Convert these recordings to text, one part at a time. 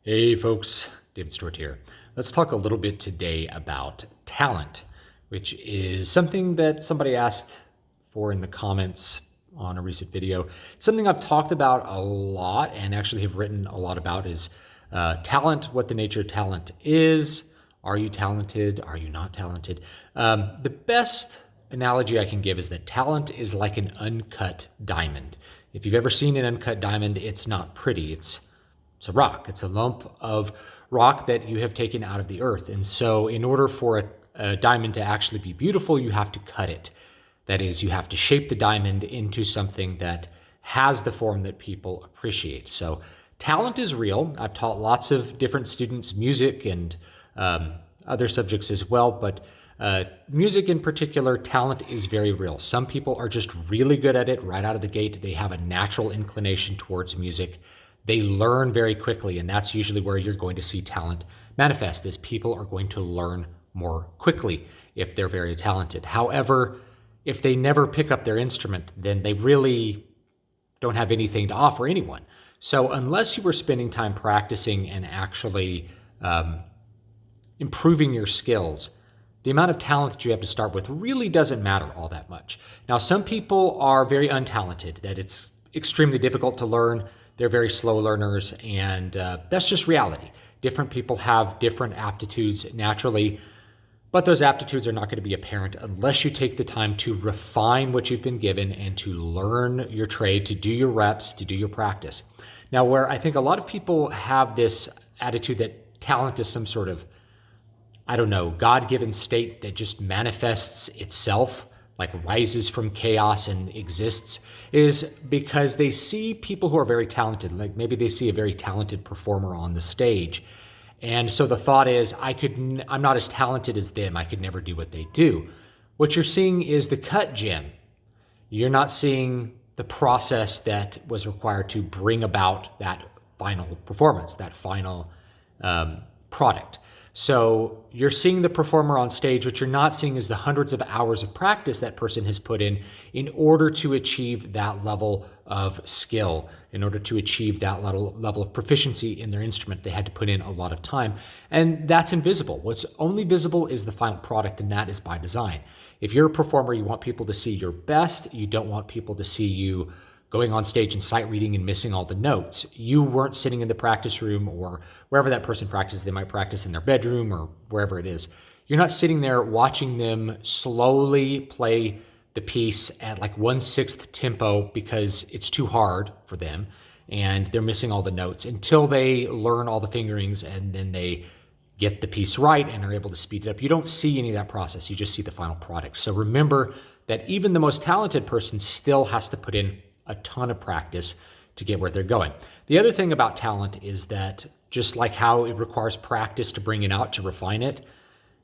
Hey folks, David Stewart here. Let's talk a little bit today about talent, which is something that somebody asked for in the comments on a recent video. It's something I've talked about a lot and actually have written a lot about is talent, what the nature of talent is. Are you talented? Are you not talented? The best analogy I can give is that talent is like an uncut diamond. If you've ever seen an uncut diamond, it's not pretty. It's a rock. It's a lump of rock that you have taken out of the earth. And so in order for a diamond to actually be beautiful, you have to cut it. That is, you have to shape the diamond into something that has the form that people appreciate. So talent is real. I've taught lots of different students music and other subjects as well, but music in particular, talent is very real. Some people are just really good at it right out of the gate. They have a natural inclination towards music. They learn very quickly, and that's usually where you're going to see talent manifest, is people are going to learn more quickly if they're very talented. However, if they never pick up their instrument, then they really don't have anything to offer anyone. So unless you were spending time practicing and actually improving your skills, the amount of talent that you have to start with really doesn't matter all that much. Now, some people are very untalented, that it's extremely difficult to learn. They're very slow learners, and that's just reality. Different people have different aptitudes naturally, but those aptitudes are not going to be apparent unless you take the time to refine what you've been given and to learn your trade, to do your reps, to do your practice. Now, where I think a lot of people have this attitude that talent is some sort of, I don't know, God-given state that just manifests itself, like rises from chaos and exists, is because they see people who are very talented, like maybe they see a very talented performer on the stage. And so the thought is, I'm not as talented as them. I could never do what they do. What you're seeing is the cut gem. You're not seeing the process that was required to bring about that final performance, that final product. So you're seeing the performer on stage. What you're not seeing is the hundreds of hours of practice that person has put in order to achieve that level of skill, in order to achieve that level of proficiency in their instrument. They had to put in a lot of time, and that's invisible. What's only visible is the final product, and that is by design. If you're a performer, you want people to see your best. You don't want people to see you going on stage and sight reading and missing all the notes. You weren't sitting in the practice room or wherever that person practices. They might practice in their bedroom or wherever it is. You're not sitting there watching them slowly play the piece at like 1/6 tempo because it's too hard for them and they're missing all the notes until they learn all the fingerings and then they get the piece right and are able to speed it up. You don't see any of that process. You just see the final product. So remember that even the most talented person still has to put in a ton of practice to get where they're going. The other thing about talent is that just like how it requires practice to bring it out, to refine it,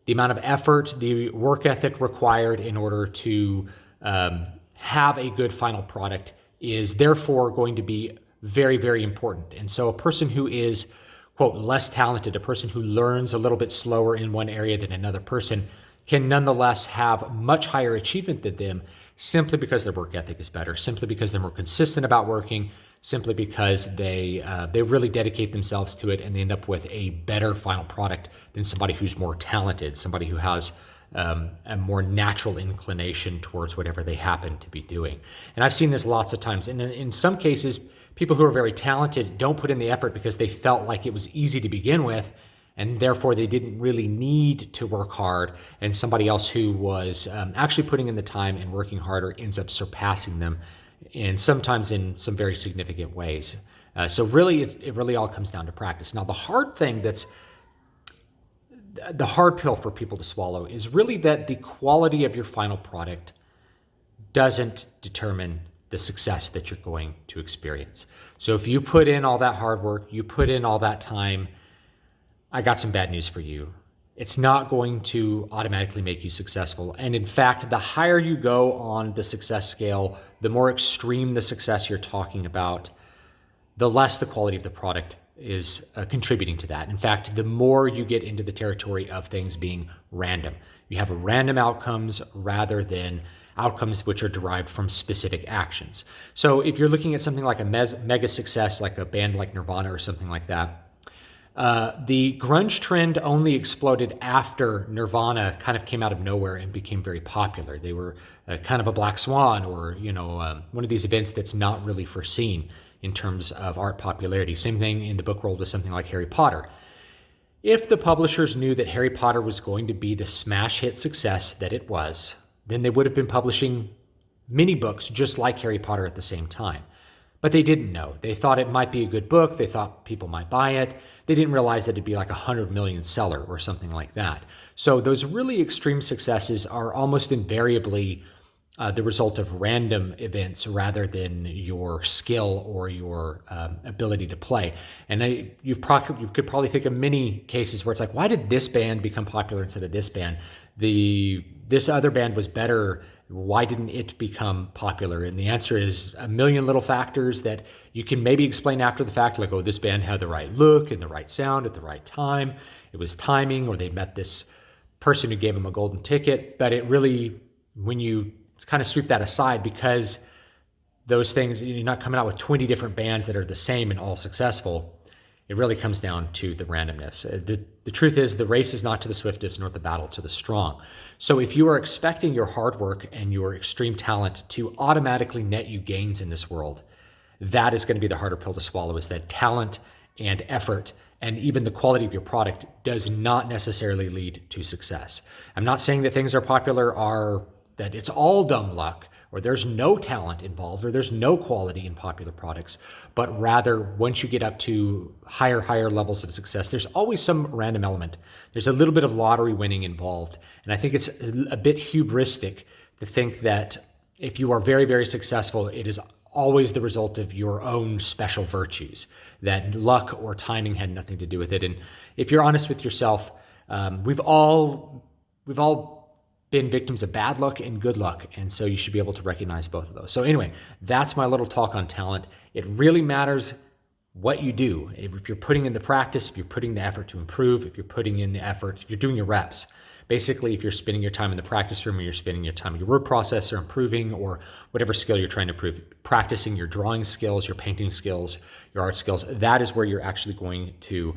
the amount of effort, the work ethic required in order to have a good final product is therefore going to be very, very important. And so a person who is, quote, less talented, a person who learns a little bit slower in one area than another person, can nonetheless have much higher achievement than them simply because their work ethic is better, simply because they're more consistent about working, simply because they really dedicate themselves to it and they end up with a better final product than somebody who's more talented, somebody who has a more natural inclination towards whatever they happen to be doing. And I've seen this lots of times. And in some cases, people who are very talented don't put in the effort because they felt like it was easy to begin with, and therefore they didn't really need to work hard. And somebody else who was actually putting in the time and working harder ends up surpassing them, and sometimes in some very significant ways. So really, it really all comes down to practice. Now, the hard thing that's the hard pill for people to swallow is really that the quality of your final product doesn't determine the success that you're going to experience. So if you put in all that hard work, you put in all that time, I got some bad news for you. It's not going to automatically make you successful. And in fact, the higher you go on the success scale, the more extreme the success you're talking about, the less the quality of the product is contributing to that. In fact, the more you get into the territory of things being random. You have random outcomes rather than outcomes which are derived from specific actions. So if you're looking at something like a mega success, like a band like Nirvana or something like that, The grunge trend only exploded after Nirvana kind of came out of nowhere and became very popular. They were kind of a black swan, or one of these events that's not really foreseen in terms of art popularity. Same thing in the book world with something like Harry Potter. If the publishers knew that Harry Potter was going to be the smash hit success that it was, then they would have been publishing many books just like Harry Potter at the same time. But they didn't know. They thought it might be a good book. They thought people might buy it. They didn't realize that it'd be like 100 million seller or something like that. So those really extreme successes are almost invariably the result of random events rather than your skill or your ability to play. And you could probably think of many cases where it's like, why did this band become popular instead of this band? This other band was better. Why didn't it become popular? And the answer is a million little factors that you can maybe explain after the fact, like, oh, this band had the right look and the right sound at the right time. It was timing, or they met this person who gave them a golden ticket. But it really, when you kind of sweep that aside, because those things, you're not coming out with 20 different bands that are the same and all successful. It really comes down to the randomness. The truth is, the race is not to the swiftest, nor the battle to the strong. So if you are expecting your hard work and your extreme talent to automatically net you gains in this world, that is going to be the harder pill to swallow, is that talent and effort and even the quality of your product does not necessarily lead to success. I'm not saying that things are popular that it's all dumb luck, or there's no talent involved, or there's no quality in popular products, but rather once you get up to higher levels of success, there's always some random element. There's a little bit of lottery winning involved. And I think it's a bit hubristic to think that if you are very, very successful, it is always the result of your own special virtues, that luck or timing had nothing to do with it. And if you're honest with yourself, we've all been victims of bad luck and good luck. And so you should be able to recognize both of those. So anyway, that's my little talk on talent. It really matters what you do. If you're putting in the practice, if you're putting the effort to improve, if you're putting in the effort, if you're doing your reps. Basically, if you're spending your time in the practice room, or you're spending your time in your word processor improving, or whatever skill you're trying to improve, practicing your drawing skills, your painting skills, your art skills, that is where you're actually going to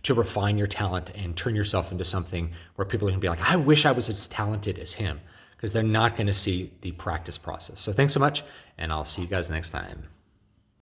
refine your talent and turn yourself into something where people are going to be like, I wish I was as talented as him, because they're not going to see the practice process. So thanks so much, and I'll see you guys next time.